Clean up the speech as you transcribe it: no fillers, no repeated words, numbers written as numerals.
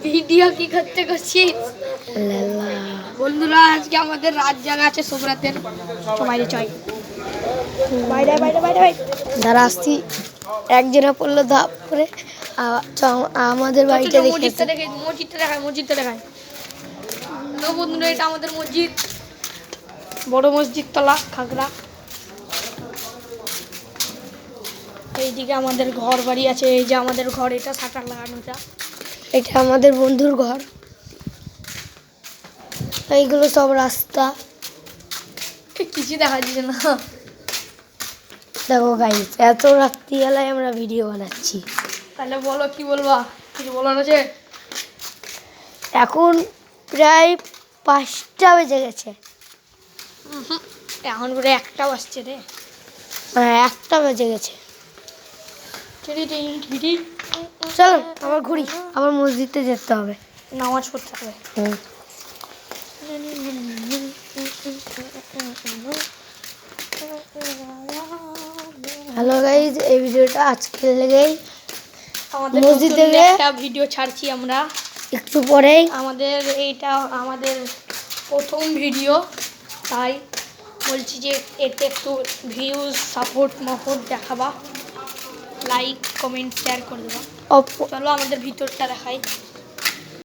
Video কি করতে করছিস বন্ধুরা? আজকে আমাদের রাত জাগা আছে সোমরাতের। বাইরে চয় বাইরে বাইরে বাইরে দাঁড়া আসছি। একজনে পড়লো ধাপ করে আমাদের বাড়িতে মসজিদটা দেখায়, মসজিদটা দেখায়। তো বন্ধুরা, এটা আমাদের মসজিদ, বড় মসজিদ তলা খাগড়া। এইদিকে আমাদের ঘর বাড়ি আছে। এই যে আমাদের ঘর, এটা শাটার লাগানোটা। এটা আমাদের বন্ধুর ঘর। এইগুলো সব রাস্তা, কিছু দেখা যাচ্ছে না। দেখো গাইস, এত রাত্রিবেলায় আমরা ভিডিও বানাচ্ছি। তাহলে বলো, কি বলবা? কিছু বলার আছে? এখন প্রায় 5টা বেজে গেছে। এখন করে 1টা বাজছে রে। হ্যাঁ, 1টা বেজে গেছে। চল আবার ঘুরি, আবার মসজিদে যেতে হবে, নামাজ পড়তে হবে। হ্যালো গাইজ, এই ভিডিওটা আজকে লেগেই আমাদের মসজিদে একটা ভিডিও ছাড়ছি আমরা একটু পরেই। এইটা আমাদের প্রথম ভিডিও, তাই বলছি যে এতে একটু ভিউজ সাপোর্ট দেখাবা, লাইক কমেন্ট শেয়ার করে দেবা। চলো আমাদের ভিতরটা দেখাই।